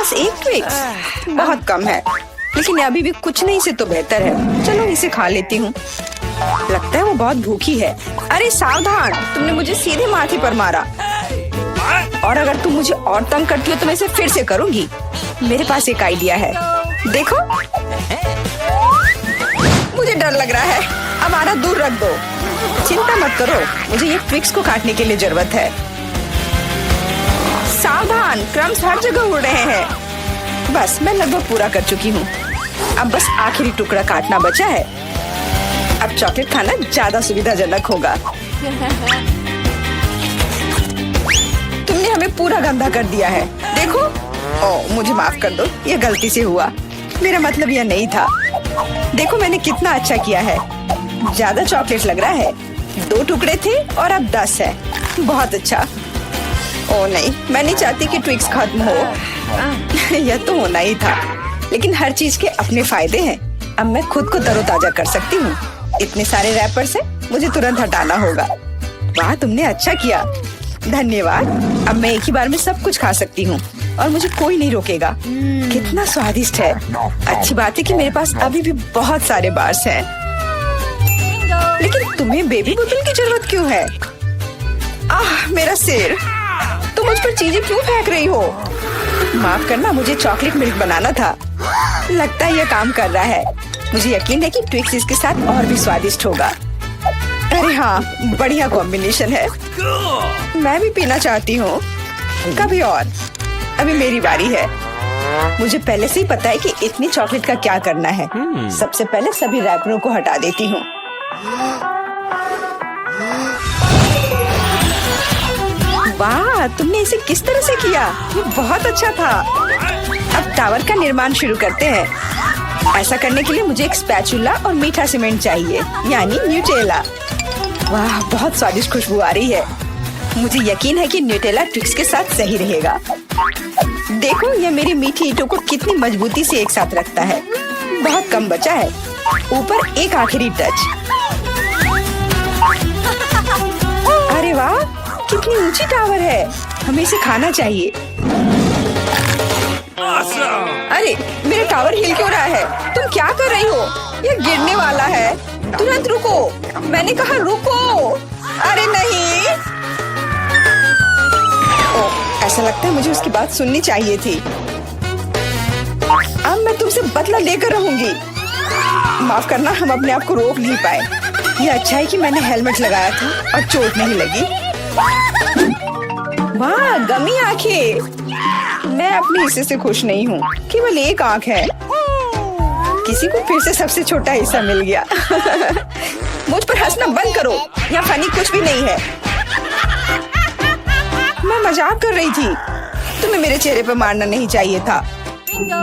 बस एक ट्विक्स बहुत कम है, लेकिन अभी भी कुछ नहीं से तो बेहतर है। चलो इसे खा लेती हूँ। लगता है वो बहुत भूखी है। अरे सावधान, तुमने मुझे सीधे माथे पर मारा। और अगर तुम मुझे और तंग करती हो तो मैं इसे फिर से करूंगी। मेरे पास एक आइडिया है, देखो। मुझे डर लग रहा है, अब आना दूर रख दो। चिंता मत करो, मुझे ये ट्विक्स को काटने के लिए जरूरत है। सावधान, क्रम्स हर जगह उड़ रहे हैं। बस मैं लगभग पूरा कर चुकी हूँ। अब बस आखिरी टुकड़ा काटना बचा है। अब चॉकलेट खाना ज्यादा सुविधाजनक होगा। तुमने हमें पूरा गंदा कर दिया है, देखो। ओह, मुझे माफ कर दो, ये गलती से हुआ। मेरा मतलब यह नहीं था। देखो मैंने कितना अच्छा किया है। ज्यादा चॉकलेट लग रहा है। 2 टुकड़े थे और अब 10 है। बहुत अच्छा। ओह नहीं, मैं नहीं चाहती कि ट्विक्स खत्म हो। यह तो होना ही था, लेकिन हर चीज के अपने फायदे हैं। अब मैं खुद को तरोताजा कर सकती हूँ। इतने सारे रैपर से मुझे तुरंत हटाना होगा। वाह, तुमने अच्छा किया, धन्यवाद। अब मैं एक ही बार में सब कुछ खा सकती हूँ और मुझे कोई नहीं रोकेगा। कितना स्वादिष्ट है। अच्छी बात है कि मेरे पास अभी भी बहुत सारे बार्स हैं। लेकिन तुम्हें बेबी बोतल की जरूरत क्यों है? आह, मेरा सिर। तुम मुझ पर चीजें क्यों फेंक रही हो? माफ करना, मुझे चॉकलेट मिल्क बनाना था। लगता है यह काम कर रहा है। मुझे यकीन है कि ट्विक्स इसके साथ और भी स्वादिष्ट होगा। अरे हाँ, बढ़िया कॉम्बिनेशन है। मैं भी पीना चाहती हूँ, कभी और। अभी मेरी बारी है। मुझे पहले से ही पता है कि इतनी चॉकलेट का क्या करना है। सबसे पहले सभी रैपरों को हटा देती हूँ। वाह, तुमने इसे किस तरह से किया? ये बहुत अच्छा था। अब टावर का निर्माण शुरू करते हैं। ऐसा करने के लिए मुझे एक स्पैचुला और मीठा सीमेंट चाहिए, यानी न्यूटेला। वाह, बहुत स्वादिष्ट खुशबू आ रही है। मुझे यकीन है कि न्यूटेला ट्विक्स के साथ सही रहेगा। देखो, यह मेरी मीठी ईंटों को कितनी मजबूती से एक साथ रखता है। बहुत कम बचा है। ऊपर एक आखिरी टच। अरे वाह, कितनी ऊंची टावर है। हमें इसे खाना चाहिए। अरे, मेरा टावर हिल क्यों रहा है? तुम क्या कर रही हो? यह गिरने वाला है। तुरंत रुको, मैंने कहा रुको। अरे नहीं। ओह, ऐसा लगता है मुझे उसकी बात सुननी चाहिए थी। अब मैं तुमसे बदला लेकर रहूंगी। माफ करना, हम अपने आप को रोक नहीं पाए। यह अच्छा है कि मैंने हेलमेट लगाया था और चोट नहीं लगी। वाह, गमी आंखें। मैं अपने हिस्से से खुश नहीं हूँ। केवल एक आंख है। किसी को फिर से सबसे छोटा हिस्सा मिल गया। मुझ पर हंसना बंद करो। यहाँ फनी कुछ भी नहीं है। मैं मजाक कर रही थी। तुम्हें मेरे चेहरे पर मारना नहीं चाहिए था।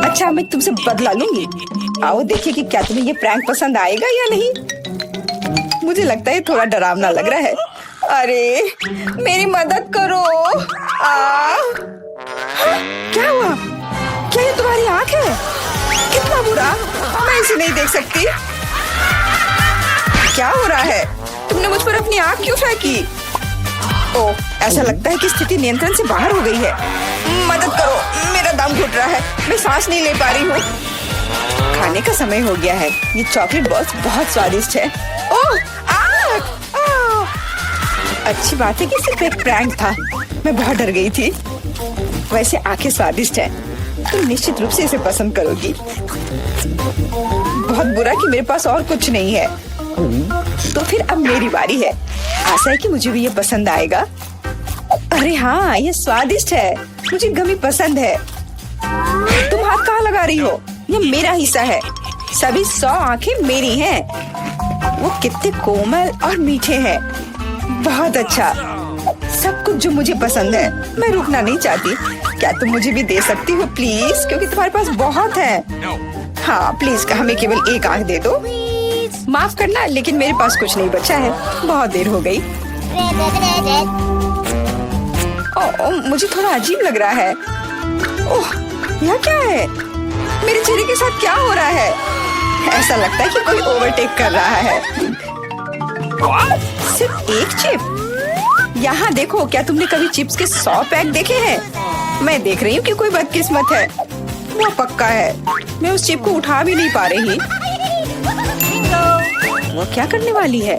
अच्छा, मैं तुमसे बदला लूंगी। आओ देखिए कि क्या तुम्हें ये प्रैंक पसंद आएगा या नहीं। मुझे लगता है थोड़ा डरावना लग रहा है। अरे, मेरी मदद करो। क्या हुआ? क्या ये तुम्हारी आँख है? कितना बुरा। मैं इसे नहीं देख सकती। क्या हो रहा है? तुमने मुझ पर अपनी आँख क्यों फेंकी? ओह, ऐसा लगता है कि स्थिति नियंत्रण से बाहर हो गई है। मदद करो, मेरा दम घुट रहा है। मैं सांस नहीं ले पा रही हूँ। खाने का समय हो गया है। ये चॉकलेट बॉल्स बहुत स्वादिष्ट है। ओह, अच्छी बात है कि सिर्फ एक प्रैंक था। मैं बहुत डर गई थी। वैसे आंखें स्वादिष्ट है। तुम निश्चित रूप से इसे पसंद करोगी। बहुत बुरा कि मेरे पास और कुछ नहीं है। तो फिर अब मेरी बारी है। आशा है कि मुझे भी ये पसंद आएगा। अरे हाँ, ये स्वादिष्ट है। मुझे गमी पसंद है। तुम हाथ कहाँ लगा रही हो? ये मेरा हिस्सा है। सभी 100 आंखें मेरी हैं। वो कितने कोमल और मीठे हैं। बहुत अच्छा, सब कुछ जो मुझे पसंद है। मैं रुकना नहीं चाहती। क्या तुम मुझे भी दे सकती हो प्लीज? क्योंकि तुम्हारे पास बहुत है। हाँ प्लीज, हमें केवल एक आंख दे दो। माफ करना, लेकिन मेरे पास कुछ नहीं बचा है। बहुत देर हो गई। ओह, मुझे थोड़ा अजीब लग रहा है। ओह, यह क्या है? मेरे चेहरे के साथ क्या हो रहा है? ऐसा लगता है कि कोई ओवरटेक कर रहा है। सिर्फ एक चिप? यहाँ देखो, क्या तुमने कभी चिप्स के 100 पैक देखे हैं? मैं देख रही हूँ कि कोई बदकिस्मत है। वो पक्का है। मैं उस चिप को उठा भी नहीं पा रही। वो क्या करने वाली है?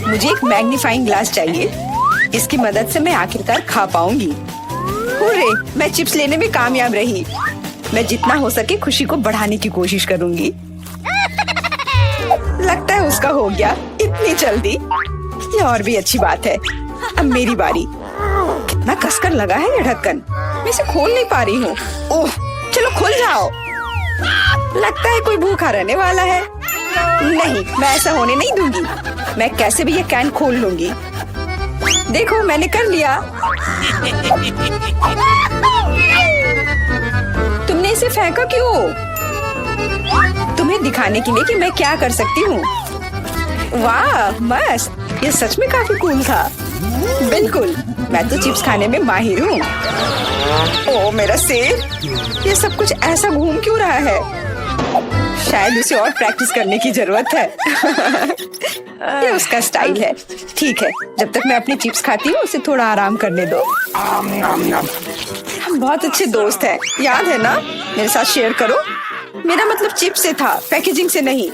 मुझे एक मैग्नीफाइंग ग्लास चाहिए। इसकी मदद से मैं आखिरकार खा पाऊंगी। हुर्रे, मैं चिप्स लेने में कामयाब रही। मैं जितना हो सके खुशी को बढ़ाने की कोशिश करूंगी। लगता है उसका हो गया इतनी जल्दी। ये और भी अच्छी बात है। अब मेरी बारी। कितना कसकर लगा है ये ढक्कन। मैं इसे खोल नहीं पा रही हूँ। ओह, चलो खुल जाओ। लगता है कोई भूखा रहने वाला है। नहीं, मैं ऐसा होने नहीं दूंगी। मैं कैसे भी ये कैन खोल लूंगी। देखो, मैंने कर लिया। तुमने इसे फेंका क्यों? तुम्हें दिखाने के लिए कि मैं क्या कर सकती हूँ। वाह, मस्त। ये सच में काफी कूल था। बिल्कुल, मैं तो चिप्स खाने में माहिर हूँ। ओह मेरा सिर, ये सब कुछ ऐसा घूम क्यों रहा है? शायद उसे और प्रैक्टिस करने की जरूरत है। ये उसका स्टाइल है। ठीक है, जब तक मैं अपनी चिप्स खाती हूँ उसे थोड़ा आराम करने दो। हम बहुत अच्छे दोस्त हैं, याद है ना? मेरे साथ शेयर करो। मेरा मतलब चिप्स से था, पैकेजिंग से नहीं।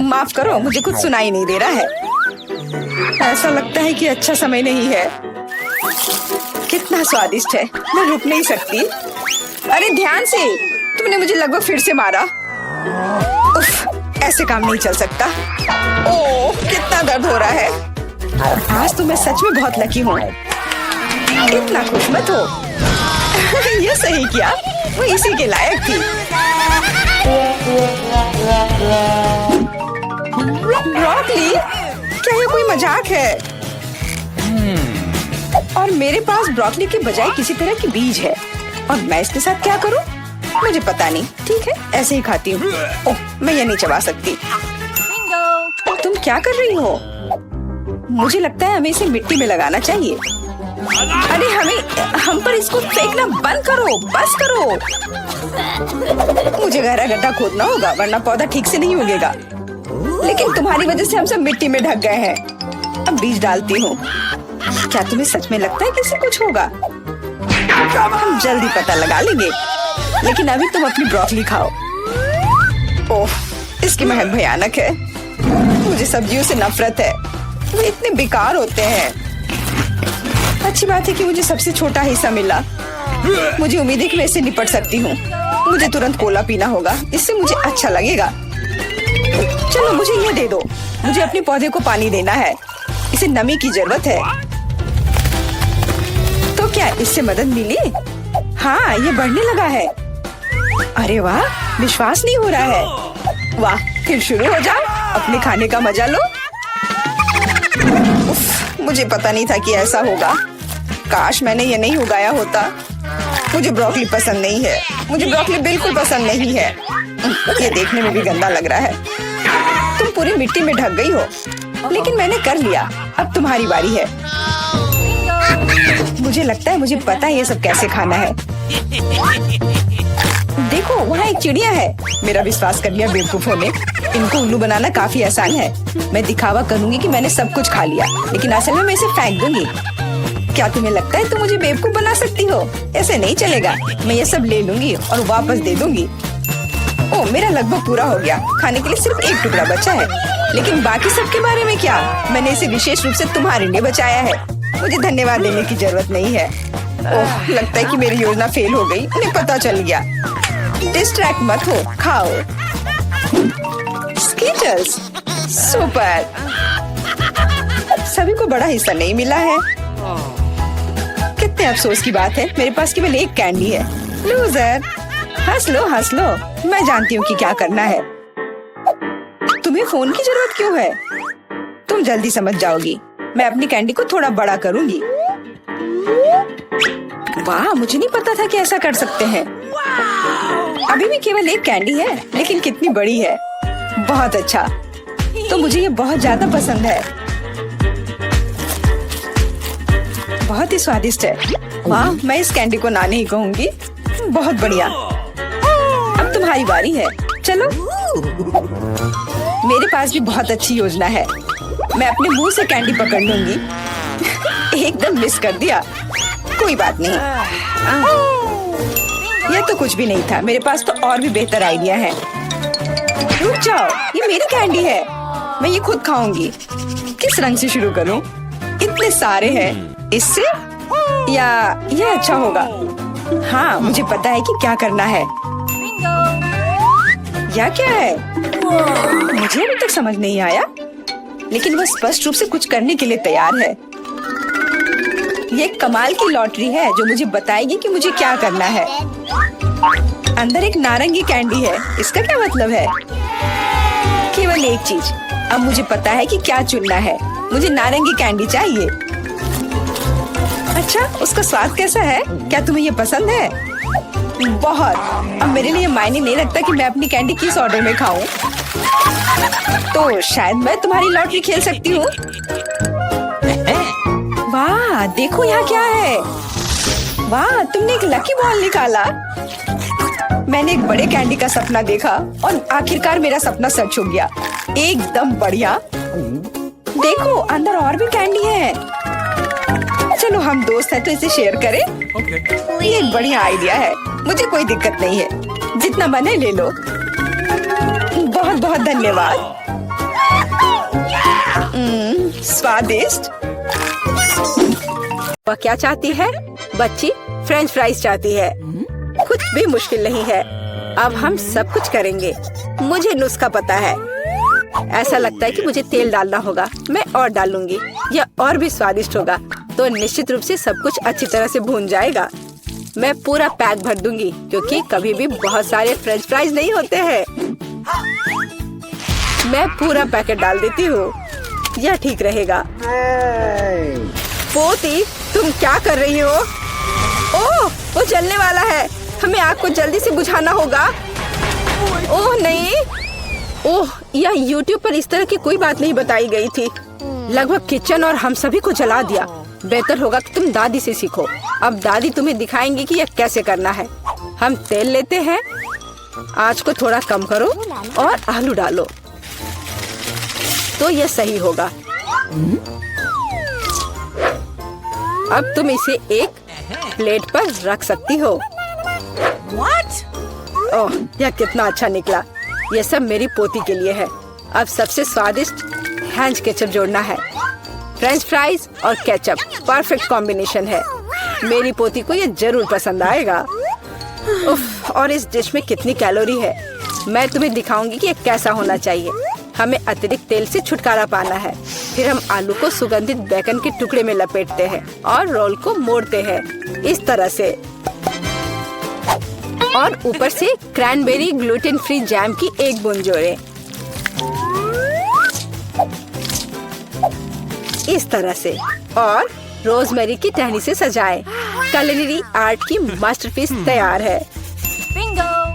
माफ करो, मुझे कुछ सुनाई नहीं दे रहा है। ऐसा लगता है कि अच्छा समय नहीं है। कितना स्वादिष्ट है, मैं रुक नहीं सकती। अरे ध्यान से, तुमने मुझे लगभग फिर से मारा। उफ, ऐसे काम नहीं चल सकता। ओह, कितना दर्द हो रहा है। आज तो मैं सच में बहुत लकी हूँ। इतना खुश मत हो। ये सही किया, वो इसी के लायक थी। ब्रोकली, क्या ये कोई मजाक है? और मेरे पास ब्रोकली के बजाय किसी तरह की बीज है, और मैं इसके साथ क्या करूं? मुझे पता नहीं। ठीक है, ऐसे ही खाती हूँ। ओह, मैं ये नहीं चबा सकती। तुम क्या कर रही हो? मुझे लगता है हमें इसे मिट्टी में लगाना चाहिए। अरे हम पर इसको फेंकना बंद करो, बस करो। मुझे गहरा गड्ढा खोदना होगा, वरना पौधा ठीक से नहीं उगेगा। लेकिन तुम्हारी वजह से हम सब मिट्टी में ढक गए हैं। अब बीज डालती हूँ। क्या तुम्हें सच में लगता है कि इससे कुछ होगा? हम जल्दी पता लगा लेंगे। लेकिन अभी तुम अपनी ब्रोकली खाओ। ओह, इसकी महक भयानक है। मुझे सब्जियों से नफरत है, वे इतने बेकार होते हैं। अच्छी बात है कि मुझे सबसे छोटा हिस्सा मिला। मुझे उम्मीद है कि मैं इससे निपट सकती हूँ। मुझे तुरंत कोला पीना होगा, इससे मुझे अच्छा लगेगा। चलो मुझे ये दे दो। मुझे अपने पौधे को पानी देना है, इसे नमी की जरूरत है। तो क्या इससे मदद मिली? हाँ, ये बढ़ने लगा है। अरे वाह, विश्वास नहीं हो रहा है। वाह, फिर शुरू हो जाओ, अपने खाने का मजा लो। उफ, मुझे पता नहीं था कि ऐसा होगा। काश मैंने ये नहीं उगाया होता। मुझे ब्रोकली पसंद नहीं है। मुझे ब्रोकली बिल्कुल पसंद नहीं है। ये देखने में भी गंदा लग रहा है। तुम पूरी मिट्टी में ढक गई हो, लेकिन मैंने कर लिया। अब तुम्हारी बारी है। मुझे लगता है मुझे पता है ये सब कैसे खाना है। देखो, वहाँ एक चिड़िया है। मेरा विश्वास कर लिया बेवकूफों ने। इनको उल्लू बनाना काफी आसान है। मैं दिखावा करूंगी कि मैंने सब कुछ खा लिया, लेकिन असल में मैं इसे फेंक दूंगी। क्या तुम्हें लगता है तुम मुझे बेवकूफ बना सकती हो? ऐसे नहीं चलेगा। मैं ये सब ले लूंगी और वापस दे दूंगी। ओह, मेरा लगभग पूरा हो गया। खाने के लिए सिर्फ एक टुकड़ा बचा है। लेकिन बाकी सब के बारे में क्या? मैंने इसे विशेष रूप से तुम्हारे लिए बचाया है। मुझे धन्यवाद देने की जरूरत नहीं है। ओह, लगता है कि मेरी योजना फेल हो गई। उन्हें पता चल गया। डिस्ट्रैक्ट मत हो, खाओ। Skittles, super. सभी को बड़ा हिस्सा नहीं मिला है। कितने अफसोस की बात है, मेरे पास केवल एक कैंडी है। लूजर। हंस लो, हंस लो। मैं जानती हूँ कि क्या करना है। तुम्हें फोन की जरूरत क्यों है? तुम जल्दी समझ जाओगी। मैं अपनी कैंडी को थोड़ा बड़ा करूंगी। वाह, मुझे नहीं पता था कि ऐसा कर सकते हैं। अभी भी केवल एक कैंडी है, लेकिन कितनी बड़ी है। बहुत अच्छा, तो मुझे ये बहुत ज्यादा पसंद है। बहुत ही स्वादिष्ट है। वाह, मैं इस कैंडी को ना नहीं कहूंगी। बहुत बढ़िया। अब तुम्हारी बारी है। चलो। मेरे पास भी बहुत अच्छी योजना है। मैं अपने मुंह से कैंडी पकड़ लूंगी। एकदम मिस कर दिया। कोई बात नहीं। यह यह तो कुछ भी नहीं था, मेरे पास तो और भी बेहतर आइडिया है। रुक जाओ, ये मेरी कैंडी है, मैं ये खुद खाऊंगी। किस रंग से शुरू करूं? इतने सारे हैं, इससे या ये अच्छा होगा? हाँ, मुझे पता है कि क्या करना है। यह क्या है? मुझे अभी तक समझ नहीं आया, लेकिन वह स्पष्ट रूप से कुछ करने के लिए तैयार है। ये एक कमाल की लॉटरी है जो मुझे बताएगी कि मुझे क्या करना है। अंदर एक नारंगी कैंडी है, इसका क्या मतलब है? केवल एक चीज, अब मुझे पता है कि क्या चुनना है। मुझे नारंगी कैंडी चाहिए। अच्छा, उसका स्वाद कैसा है? क्या तुम्हें ये पसंद है? बहुत। अब मेरे लिए मायने नहीं रखता कि मैं अपनी कैंडी किस ऑर्डर में खाऊं। तो शायद मैं तुम्हारी लॉटरी खेल सकती हूँ। वाह, देखो यहाँ क्या है। वाह, तुमने एक लकी बॉल निकाला। मैंने एक बड़े कैंडी का सपना देखा और आखिरकार मेरा सपना सच हो गया। एकदम बढ़िया। देखो, अंदर और भी कैंडी है। चलो, हम दोस्त हैं तो इसे शेयर करें। ये एक बढ़िया आइडिया है, मुझे कोई दिक्कत नहीं है। जितना मन है ले लो। बहुत बहुत धन्यवाद। स्वादिष्ट। वह क्या चाहती है? बच्ची फ्रेंच फ्राइज चाहती है। कुछ भी मुश्किल नहीं है, अब हम सब कुछ करेंगे। मुझे नुस्खा पता है। ऐसा लगता है कि मुझे तेल डालना होगा, मैं और डालूंगी। यह और भी स्वादिष्ट होगा, तो निश्चित रूप से सब कुछ अच्छी तरह से भून जाएगा। मैं पूरा पैक भर दूंगी, क्योंकि कभी भी बहुत सारे फ्रेंच फ्राइज नहीं होते हैं। मैं पूरा पैकेट डाल देती हूँ, यह ठीक रहेगा। पोती, तुम क्या कर रही हो? ओह, वो जलने वाला है। हमें आग को जल्दी से बुझाना होगा। ओह नहीं, ओह, यह YouTube पर इस तरह की कोई बात नहीं बताई गई थी। लगभग किचन और हम सभी को जला दिया। बेहतर होगा कि तुम दादी से सीखो। अब दादी तुम्हें दिखाएंगी कि यह कैसे करना है। हम तेल लेते हैं, आंच को थोड़ा कम करो और आलू डालो, तो यह सही होगा। अब तुम इसे एक प्लेट पर रख सकती हो। ओह, यह कितना अच्छा निकला। यह सब मेरी पोती के लिए है। अब सबसे स्वादिष्ट हैंच केचप जोड़ना है। फ्रेंच फ्राइज और केचप परफेक्ट कॉम्बिनेशन है। मेरी पोती को यह जरूर पसंद आएगा। उफ, और इस डिश में कितनी कैलोरी है। मैं तुम्हें दिखाऊंगी कि यह कैसा होना चाहिए। हमें अतिरिक्त तेल से छुटकारा पाना है। फिर हम आलू को सुगंधित बेकन के टुकड़े में लपेटते हैं और रोल को मोड़ते हैं इस तरह से, और ऊपर से क्रैनबेरी ग्लूटेन फ्री जैम की एक बूंद जोड़ें। इस तरह से, और रोजमेरी की टहनी से सजाएं। culinary आर्ट की मास्टरपीस तैयार है।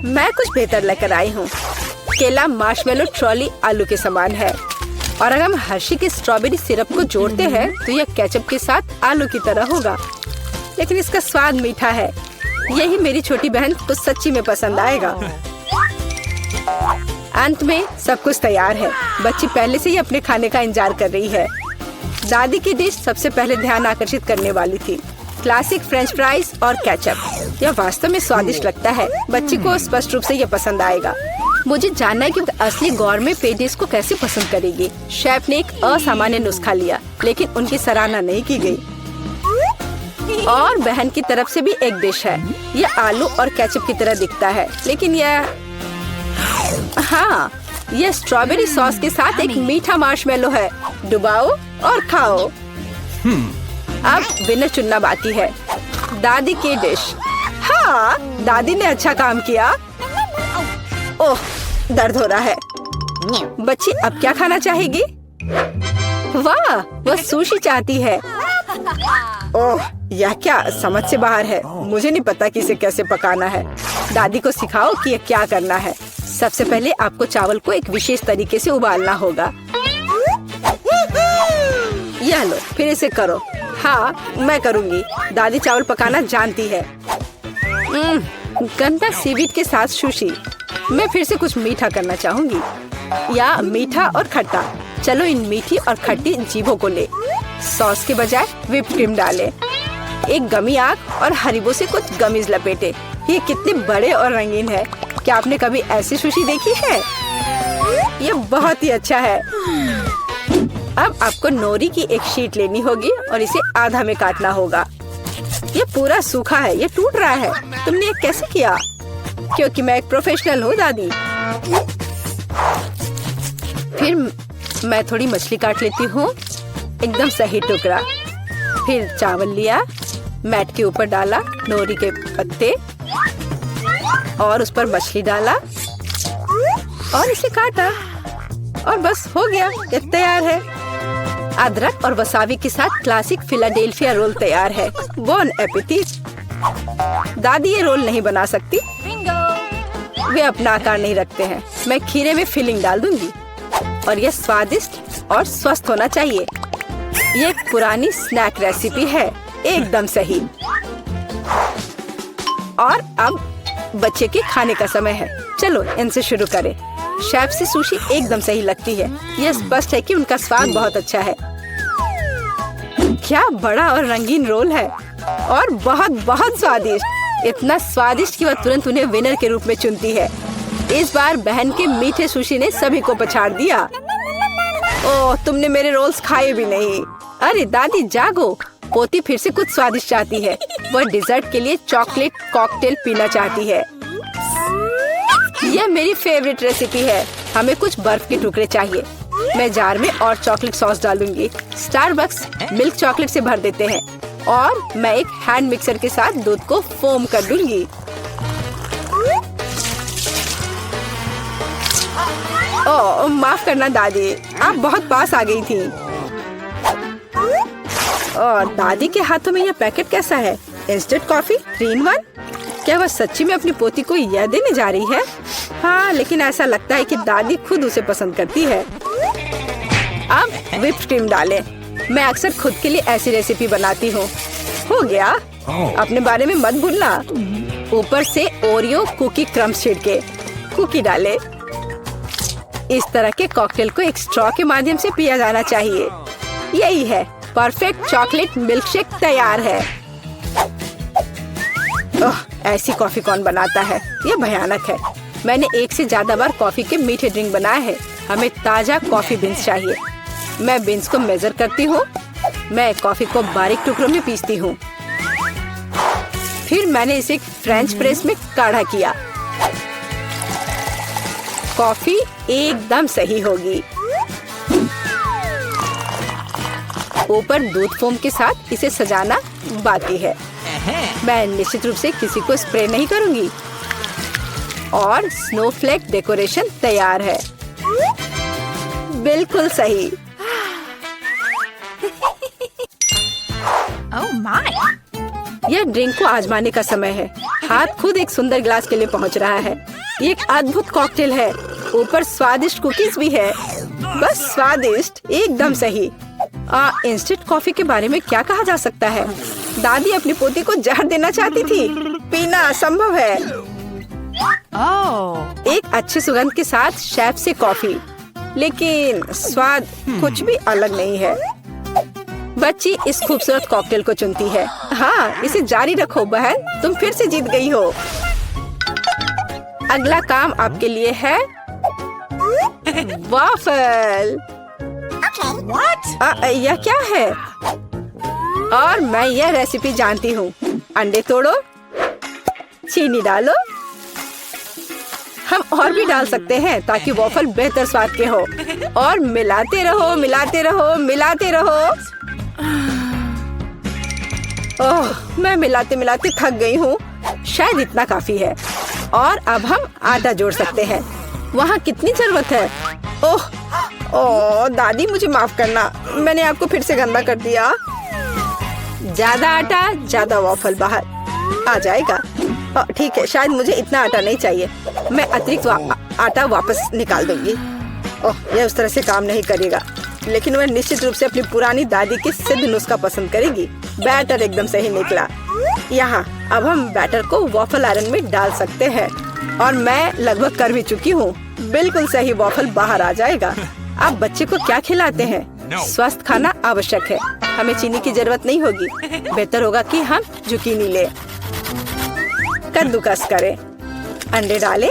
मैं कुछ बेहतर लेकर आई हूँ। केला मार्शमेलो ट्रॉली आलू के समान है, और अगर हम हर्शी के स्ट्रॉबेरी सिरप को जोड़ते हैं तो यह केचप के साथ आलू की तरह होगा, लेकिन इसका स्वाद मीठा है। यही मेरी छोटी बहन को सच्ची में पसंद आएगा। अंत में सब कुछ तैयार है। बच्ची पहले से ही अपने खाने का इंतजार कर रही है। दादी की डिश सबसे पहले ध्यान आकर्षित करने वाली थी। क्लासिक फ्रेंच फ्राइज और केचप। यह वास्तव में स्वादिष्ट लगता है। बच्ची को स्पष्ट रूप से यह पसंद आएगा। मुझे जानना है कि असली गौरमे पेडिस को कैसे पसंद करेगी। शेफ ने एक असामान्य नुस्खा लिया, लेकिन उनकी सराहना नहीं की गई। और बहन की तरफ से भी एक डिश है। यह आलू और केचप की तरह दिखता है, लेकिन हाँ, यह स्ट्रॉबेरी सॉस के साथ एक मीठा मार्शमेलो है। डुबाओ और खाओ। अब विनर चुनना बाकी है। दादी की डिश। हाँ, दादी ने अच्छा काम किया। ओह, दर्द हो रहा है। बच्ची अब क्या खाना चाहेगी? वाह, वह सुशी चाहती है। ओह, यह क्या समझ से बाहर है। मुझे नहीं पता कि इसे कैसे पकाना है। दादी को सिखाओ कि यह क्या करना है। सबसे पहले आपको चावल को एक विशेष तरीके से उबालना होगा। यह लो, फिर इसे करो। हाँ, मैं करूँगी। दादी चावल पकाना जानती है। गंदा सीवीड के साथ सुशी। मैं फिर से कुछ मीठा करना चाहूँगी, या मीठा और खट्टा। चलो इन मीठी और खट्टी जीभों को ले। सॉस के बजाय व्हिप क्रीम डालें। एक गमी आँख और हरीबो से कुछ गमीज लपेटे। ये कितने बड़े और रंगीन है। क्या आपने कभी ऐसी सुशी देखी है? ये बहुत ही अच्छा है। अब आपको नोरी की एक शीट लेनी होगी और इसे आधा में काटना होगा। ये पूरा सूखा है, ये टूट रहा है। तुमने ये कैसे किया? क्योंकि मैं एक प्रोफेशनल हूँ दादी। फिर मैं थोड़ी मछली काट लेती हूँ, एकदम सही टुकड़ा। फिर चावल लिया, मैट के ऊपर डाला नोरी के पत्ते और उस पर मछली डाला और इसे काटा और बस हो गया, ये तैयार है। अदरक और वसाबी के साथ क्लासिक फिलाडेल्फिया रोल तैयार है। Bone appétit. दादी ये रोल नहीं बना सकती, वे अपना आकार नहीं रखते हैं। मैं खीरे में फिलिंग डाल दूंगी और यह स्वादिष्ट और स्वस्थ होना चाहिए। ये एक पुरानी स्नैक रेसिपी है, एकदम सही। और अब बच्चे के खाने का समय है। चलो इनसे शुरू करें। शेफ से सुशी एकदम सही लगती है। यह स्पष्ट है कि उनका स्वाद बहुत अच्छा है। क्या बड़ा और रंगीन रोल है और बहुत बहुत स्वादिष्ट। इतना स्वादिष्ट कि वह तुरंत उन्हें विनर के रूप में चुनती है। इस बार बहन के मीठे सुशी ने सभी को पछाड़ दिया। ओह, तुमने मेरे रोल्स खाए भी नहीं। अरे दादी जागो, पोती फिर से कुछ स्वादिष्ट चाहती है। वह डिजर्ट के लिए चॉकलेट कॉकटेल पीना चाहती है। यह मेरी फेवरेट रेसिपी है। हमें कुछ बर्फ के टुकड़े चाहिए। मैं जार में और चॉकलेट सॉस डालूंगी। स्टारबक्स मिल्क चॉकलेट से भर देते हैं और मैं एक हैंड मिक्सर के साथ दूध को फोम कर दूंगी। ओह, माफ करना दादी, आप बहुत पास आ गई थी। और दादी के हाथों में यह पैकेट कैसा है? Instant coffee 3 in 1। क्या वह सच्ची में अपनी पोती को यह देने जा रही है? हाँ, लेकिन ऐसा लगता है कि दादी खुद उसे पसंद करती है। अब व्हिप्ड क्रीम डालें। मैं अक्सर खुद के लिए ऐसी रेसिपी बनाती हूँ। हो गया। अपने बारे में मत भूलना। ऊपर से ओरियो कुकी क्रम्स छिड़के, कुकी डाले। इस तरह के कॉकटेल को एक स्ट्रॉ के माध्यम से पिया जाना चाहिए। यही है, परफेक्ट चॉकलेट मिल्कशेक तैयार है। ओह, ऐसी कॉफी कौन बनाता है? ये भयानक है। मैंने 1 से ज्यादा बार कॉफी के मीठे ड्रिंक बनाए हैं। हमें ताजा कॉफी बीन्स चाहिए। मैं बीन्स को मेजर करती हूँ। मैं कॉफी को बारीक टुकड़ों में पीसती हूँ। फिर मैंने इसे फ्रेंच प्रेस में काढ़ा किया। कॉफी एकदम सही होगी। ऊपर दूध फोम के साथ इसे सजाना बाकी है। मैं निश्चित रूप से किसी को स्प्रे नहीं करूंगी। और स्नोफ्लेक डेकोरेशन तैयार है। बिल्कुल सही। Oh my! यह ड्रिंक को आजमाने का समय है। हाथ खुद एक सुंदर ग्लास के लिए पहुंच रहा है। ये एक अद्भुत कॉकटेल है। ऊपर स्वादिष्ट कुकीज भी है। बस स्वादिष्ट, एकदम सही। इंस्टेंट कॉफी के बारे में क्या कहा जा सकता है? दादी अपनी पोती को जहर देना चाहती थी। पीना असंभव है। Oh! एक अच्छी सुगंध के साथ शेफ से कॉफी, लेकिन स्वाद कुछ भी अलग नहीं है। बच्ची इस खूबसूरत कॉकटेल को चुनती है। हाँ, इसे जारी रखो बहन, तुम फिर से जीत गई हो। अगला काम आपके लिए है वाफल। What? यह क्या है? और मैं यह रेसिपी जानती हूँ। अंडे तोड़ो, चीनी डालो। हम और भी डाल सकते हैं ताकि वॉफल बेहतर स्वाद के हो। और मिलाते रहो, मिलाते रहो, मिलाते रहो। ओह, मैं मिलाते मिलाते थक गई हूँ। शायद इतना काफी है। और अब हम आटा जोड़ सकते हैं। वहाँ कितनी जरूरत है? ओह, ओह दादी, मुझे माफ करना, मैंने आपको फिर से गंदा कर दिया। ज्यादा आटा, ज्यादा वॉफल बाहर आ जाएगा। ठीक है, शायद मुझे इतना आटा नहीं चाहिए। मैं अतिरिक्त आटा वापस निकाल दूंगी। ओह, यह उस तरह से काम नहीं करेगा, लेकिन वह निश्चित रूप से अपनी पुरानी दादी की सिद्ध नुस्खा पसंद करेगी। बैटर एकदम सही निकला। यहाँ अब हम बैटर को वॉफल आयरन में डाल सकते हैं और मैं लगभग कर भी चुकी हूँ। बिल्कुल सही वॉफल बाहर आ जाएगा। आप बच्चे को क्या खिलाते हैं? स्वस्थ खाना आवश्यक है। हमें चीनी की जरूरत नहीं होगी। बेहतर होगा कि हम जुकीनी ले, कद्दूकस करें, अंडे डालें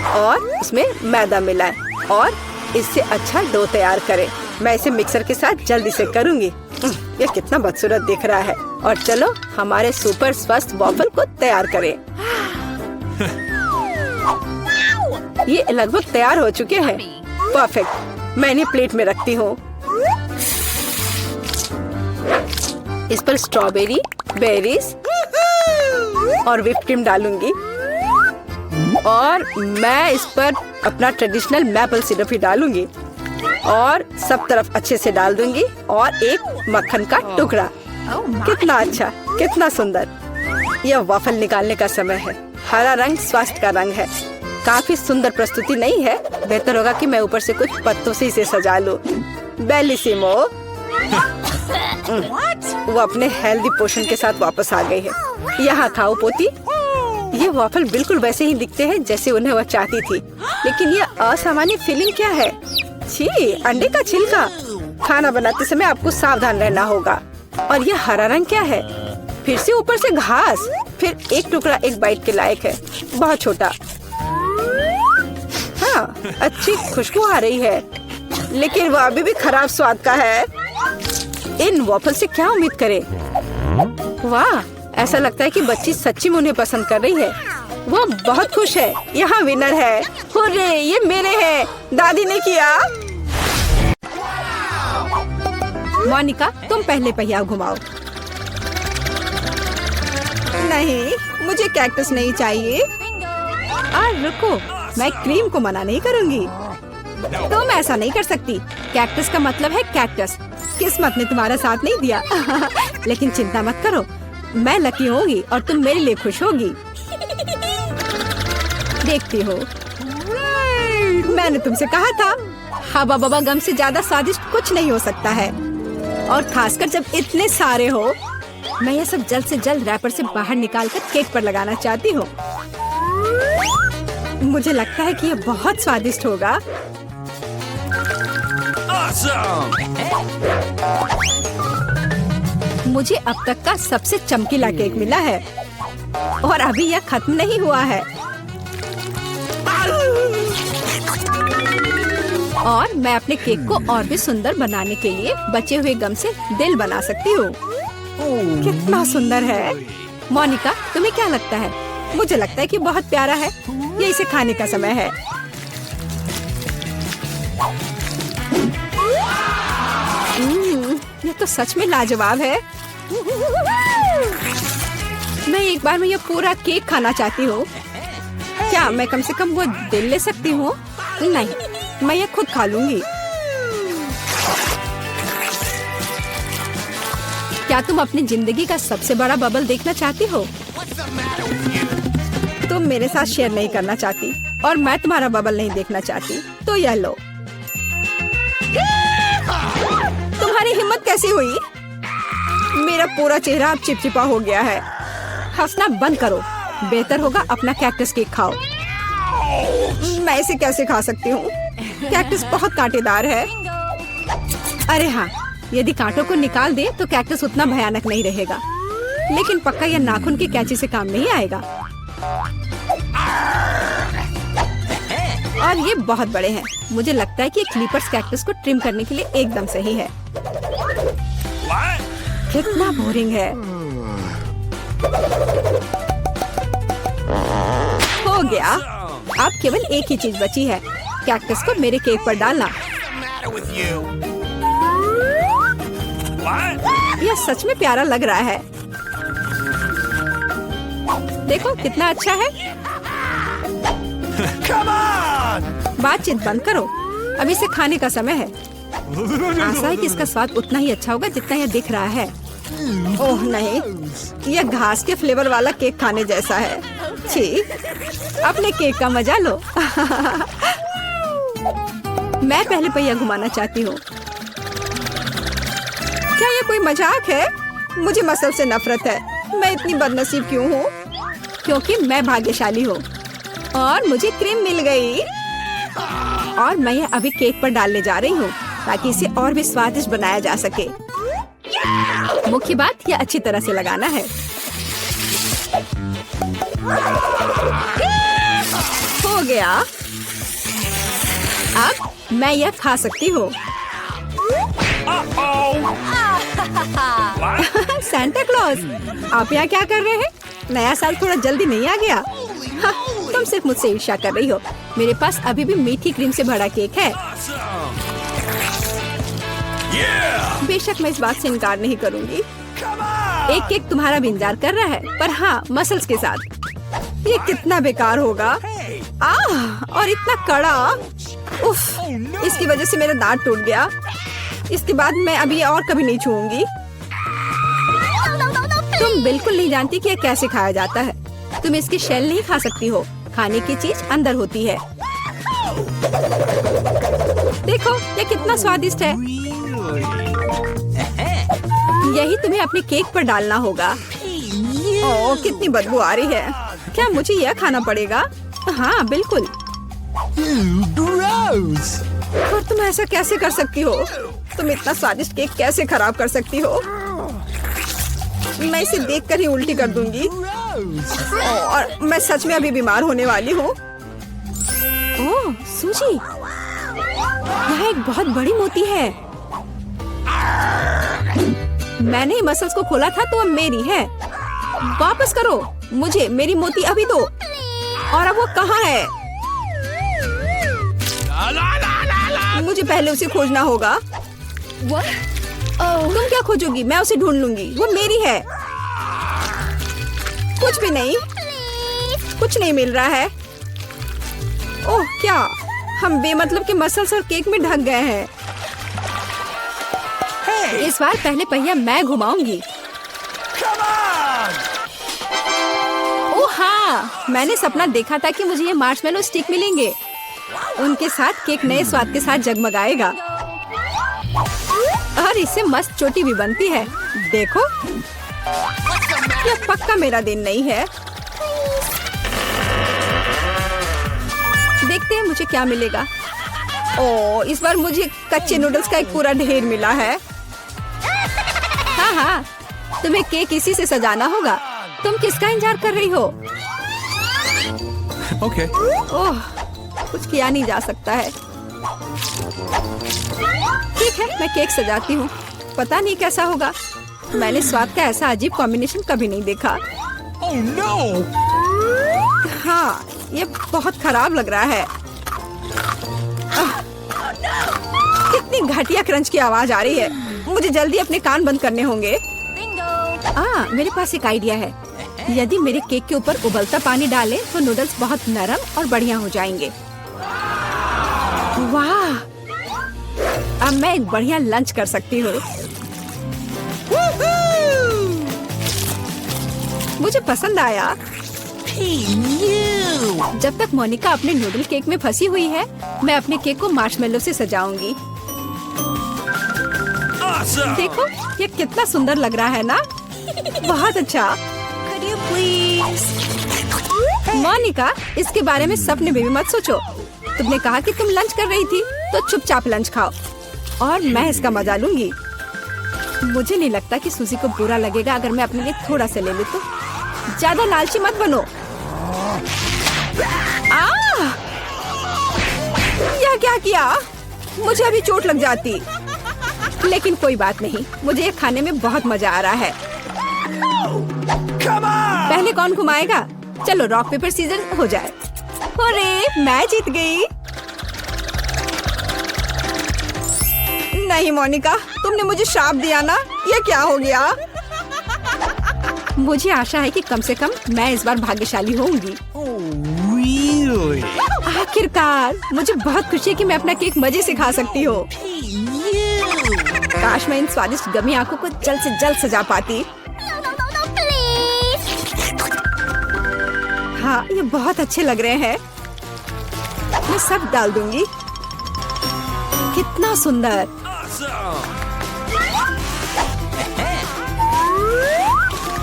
और उसमें मैदा मिलाएं और इससे अच्छा डो तैयार करें। मैं इसे मिक्सर के साथ जल्दी से करूंगी। ये कितना बदसूरत दिख रहा है। और चलो हमारे सुपर स्वस्थ वॉफल को तैयार करें। ये लगभग तैयार हो चुके हैं। परफेक्ट। मैं इन्हें प्लेट में रखती हूँ। इस पर स्ट्रॉबेरी, बेरीज और व्हिप क्रीम डालूंगी और मैं इस पर अपना ट्रेडिशनल मैपल सिरप ही डालूंगी और सब तरफ अच्छे से डाल दूंगी और एक मक्खन का टुकड़ा। कितना अच्छा, कितना सुंदर। यह वॉफल निकालने का समय है। हरा रंग स्वास्थ्य का रंग है। काफी सुंदर प्रस्तुति नहीं है? बेहतर होगा कि मैं ऊपर से कुछ पत्तों से इसे सजा लूं। बेलिसिमो। वो अपने हेल्दी पोषण के साथ वापस आ गई है। यहाँ खाओ पोती। ये वॉफल बिल्कुल वैसे ही दिखते हैं जैसे उन्हें वह चाहती थी, लेकिन ये असामान्य फीलिंग क्या है? छी, अंडे का छिलका। खाना बनाते समय आपको सावधान रहना होगा। और ये हरा रंग क्या है? फिर से ऊपर से घास। फिर एक टुकड़ा एक बाइट के लायक है, बहुत छोटा। हाँ, अच्छी खुशबू आ रही है, लेकिन वो अभी भी खराब स्वाद का है। इन वॉफल से क्या उम्मीद करें? वाह, ऐसा लगता है कि बच्ची सच्ची में उन्हें पसंद कर रही है। वो बहुत खुश है। यहाँ विनर है। हुर्रे, ये मेरे हैं। दादी ने किया। मोनिका, तुम पहले पहिया घुमाओ। नहीं, मुझे कैक्टस नहीं चाहिए। रुको, मैं क्रीम को मना नहीं करूंगी। तुम ऐसा नहीं कर सकती। कैक्टस का मतलब है कैक्टस। किस्मत ने तुम्हारा साथ नहीं दिया। लेकिन चिंता मत करो, मैं लकी होगी और तुम मेरे लिए खुश होगी। देखती हो, मैंने तुमसे कहा था, हवा बबा गम से ज्यादा स्वादिष्ट कुछ नहीं हो सकता है। और खासकर जब इतने सारे हो। मैं ये सब जल्द से जल्द रैपर से बाहर निकालकर केक पर लगाना चाहती हूँ। मुझे लगता है कि ये बहुत स्वादिष्ट होगा। मुझे अब तक का सबसे चमकीला केक मिला है और अभी यह खत्म नहीं हुआ है। और मैं अपने केक को और भी सुंदर बनाने के लिए बचे हुए गम से दिल बना सकती हूँ। कितना सुंदर है। मोनिका, तुम्हें क्या लगता है? मुझे लगता है कि बहुत प्यारा है। ये इसे खाने का समय है। ये तो सच में लाजवाब है। मैं एक बार में ये पूरा केक खाना चाहती हूँ। क्या मैं कम से कम वो दिल ले सकती हूँ? नहीं, मैं ये खुद खा लूंगी। क्या तुम अपनी जिंदगी का सबसे बड़ा बबल देखना चाहती हो? तुम मेरे साथ शेयर नहीं करना चाहती और मैं तुम्हारा बबल नहीं देखना चाहती, तो यह लो। तुम्हारी हिम्मत कैसी हुई? मेरा पूरा चेहरा अब चिपचिपा हो गया है। हंसना बंद करो। बेहतर होगा अपना कैक्टस केक खाओ। मैं इसे कैसे खा सकती हूँ? कैक्टस बहुत कांटेदार है। अरे हाँ, यदि कांटों को निकाल दे तो कैक्टस उतना भयानक नहीं रहेगा, लेकिन पक्का यह नाखून की कैंची से काम नहीं आएगा। और ये बहुत बड़े हैं। मुझे लगता है कि क्लिपर्स कैक्टस को ट्रिम करने के लिए एकदम सही है। कितना बोरिंग है। हो गया। अब केवल एक ही चीज बची है, कैक्टस को मेरे केक पर डालना। यह सच में प्यारा लग रहा है। देखो कितना अच्छा है। बातचीत बंद करो, अभी से खाने का समय है। आशा है कि इसका स्वाद उतना ही अच्छा होगा जितना यह दिख रहा है। ओह नहीं, यह घास के फ्लेवर वाला केक खाने जैसा है। छी, अपने केक का मजा लो। मैं पहले पहिया घुमाना चाहती हूँ। क्या ये कोई मजाक है? मुझे मसल से नफरत है। मैं इतनी बदनसीब क्यों हूँ? क्योंकि मैं भाग्यशाली हूँ और मुझे क्रीम मिल गई। और मैं यह अभी केक पर डालने जा रही हूँ। ताकि इसे और भी स्वादिष्ट बनाया जा सके। मुख्य बात यह अच्छी तरह से लगाना है। हो गया। अब मैं यह खा सकती हूँ। सांता क्लॉज, आप यहाँ क्या कर रहे हैं? नया साल थोड़ा जल्दी नहीं आ गया? हाँ, तुम सिर्फ मुझसे ईर्ष्या कर रही हो। मेरे पास अभी भी मीठी क्रीम से भरा केक है। बेशक मैं इस बात से इनकार नहीं करूँगी। एक केक तुम्हारा भी इंतजार कर रहा है, पर हाँ, मसल्स के साथ। ये कितना बेकार होगा। और इतना कड़ा। उफ, इसकी वजह से मेरा दांत टूट गया। इसके बाद मैं अभी ये और कभी नहीं छूऊंगी। तुम बिल्कुल नहीं जानती कि यह कैसे खाया जाता है। तुम इसकी शेल नहीं खा सकती हो। खाने की चीज अंदर होती है। देखो ये कितना स्वादिष्ट है। यही तुम्हें अपने केक पर डालना होगा। ओह, कितनी बदबू आ रही है। क्या मुझे यह खाना पड़ेगा? हाँ बिल्कुल। और तुम ऐसा कैसे कर सकती हो? तुम इतना स्वादिष्ट केक कैसे खराब कर सकती हो? मैं इसे देखकर ही उल्टी कर दूंगी। और मैं सच में अभी बीमार होने वाली हूँ। ओह सूजी, यहाँ एक बहुत बड़ी मोती है। मैंने मसल्स को खोला था तो अब मेरी है। वापस करो मुझे मेरी मोती अभी दो। और अब वो कहाँ है? मुझे पहले उसे खोजना होगा। तुम क्या खोजोगी? मैं उसे ढूंढ लूंगी। वो मेरी है। कुछ भी नहीं, कुछ नहीं मिल रहा है। ओह क्या, हम बेमतलब के मसल्स और केक में ढक गए हैं। इस बार पहले पहिया मैं घुमाऊंगी। ओह हाँ, मैंने सपना देखा था कि मुझे ये मार्शमेलो स्टिक मिलेंगे। उनके साथ केक नए स्वाद के साथ जगमगाएगा। और इससे मस्त चोटी भी बनती है। देखो, यह पक्का मेरा दिन नहीं है। देखते हैं मुझे क्या मिलेगा। ओह, इस बार मुझे कच्चे नूडल्स का एक पूरा ढेर मिला है। हाँ हाँ, तुम्हें केक इसी से सजाना होगा। तुम किसका इंतजार कर रही हो? Okay. ओह, कुछ किया नहीं जा सकता है। ठीक है, मैं केक सजाती हूँ। पता नहीं कैसा होगा। मैंने स्वाद का ऐसा अजीब कॉम्बिनेशन कभी नहीं देखा। Oh no! हाँ, ये बहुत खराब लग रहा है। कितनी घटिया क्रंच की आवाज आ रही है। मुझे जल्दी अपने कान बंद करने होंगे। मेरे पास एक आइडिया है। यदि मेरे केक के ऊपर उबलता पानी डालें तो नूडल्स बहुत नरम और बढ़िया हो जाएंगे। वाह! अब मैं एक बढ़िया लंच कर सकती हूँ। मुझे पसंद आया। जब तक मोनिका अपने नूडल केक में फंसी हुई है, मैं अपने केक को मार्शमेलो से सजाऊंगी। Awesome! देखो, ये कितना सुंदर लग रहा है ना? बहुत अच्छा। मोनिका, इसके बारे में सपने में भी मत सोचो। तुमने कहा कि तुम लंच कर रही थी, तो चुपचाप लंच खाओ और मैं इसका मजा लूंगी। मुझे नहीं लगता कि सूजी को बुरा लगेगा अगर मैं अपने लिए थोड़ा सा ले लूं तो। ज्यादा लालची मत बनो। यह क्या किया? मुझे अभी चोट लग जाती। लेकिन कोई बात नहीं, मुझे ये खाने में बहुत मजा आ रहा है। पहले कौन घुमाएगा? चलो रॉक पेपर सीजर हो जाए। अरे मैं जीत गई। नहीं मोनिका, तुमने मुझे श्राप दिया ना। ये क्या हो गया? मुझे आशा है कि कम से कम मैं इस बार भाग्यशाली होंगी। Really? आखिरकार मुझे बहुत खुशी है कि मैं अपना केक मजे से खा सकती हूँ। काश मैं इन स्वादिष्ट गमी आंखों को जल्द से जल्द सजा पाती। हाँ, ये बहुत अच्छे लग रहे हैं। मैं सब डाल दूंगी। कितना सुंदर।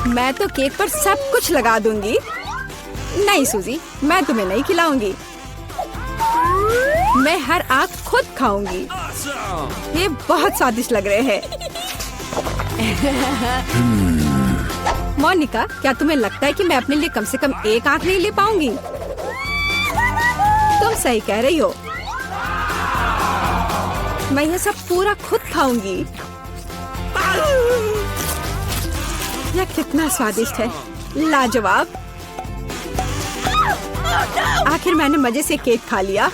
मैं तो केक पर सब कुछ लगा दूंगी। नहीं सूजी, मैं तुम्हें नहीं खिलाऊंगी। मैं हर आग खुद खाऊंगी। Awesome! ये बहुत स्वादिष्ट लग रहे हैं। मोनिका, क्या तुम्हें लगता है कि मैं अपने लिए कम से कम एक आंख नहीं ले पाऊंगी? तुम सही कह रही हो। मैं यह सब पूरा खुद खाऊंगी। यह कितना स्वादिष्ट है, लाजवाब। आखिर मैंने मजे से केक खा लिया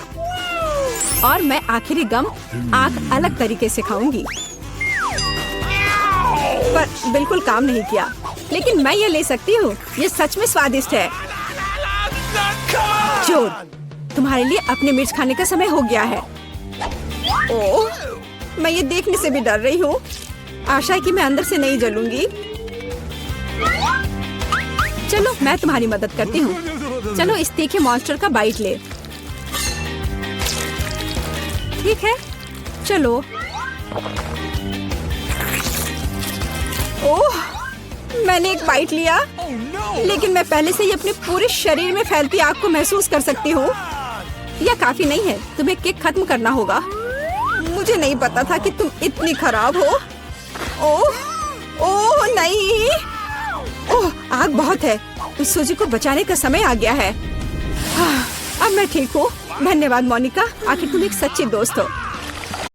और मैं आखिरी गम आंख अलग तरीके से खाऊंगी। पर बिल्कुल काम नहीं किया, लेकिन मैं ये ले सकती हूँ। ये सच में स्वादिष्ट है। जोर, तुम्हारे लिए अपने मिर्च खाने का समय हो गया है। ओह, मैं ये देखने से भी डर रही हूँ। आशा है कि मैं अंदर से नहीं जलूंगी। चलो, मैं तुम्हारी मदद करती हूँ। चलो, इस तीखे मॉन्स्टर का बाइट ले। ठीक है, चलो। ओह, मैंने एक बाइट लिया, Oh no! लेकिन मैं पहले से ही अपने पूरे शरीर में फैलती आग को महसूस कर सकती हूँ। यह काफी नहीं है, तुम्हें केक खत्म करना होगा। मुझे नहीं पता था कि तुम इतनी खराब हो। ओह, ओह नहीं। ओह, आग बहुत है। इस सूजी को बचाने का समय आ गया है। अब मैं ठीक हूँ। धन्यवाद मोनिका, आखिर तुम एक सच्ची दोस्त हो।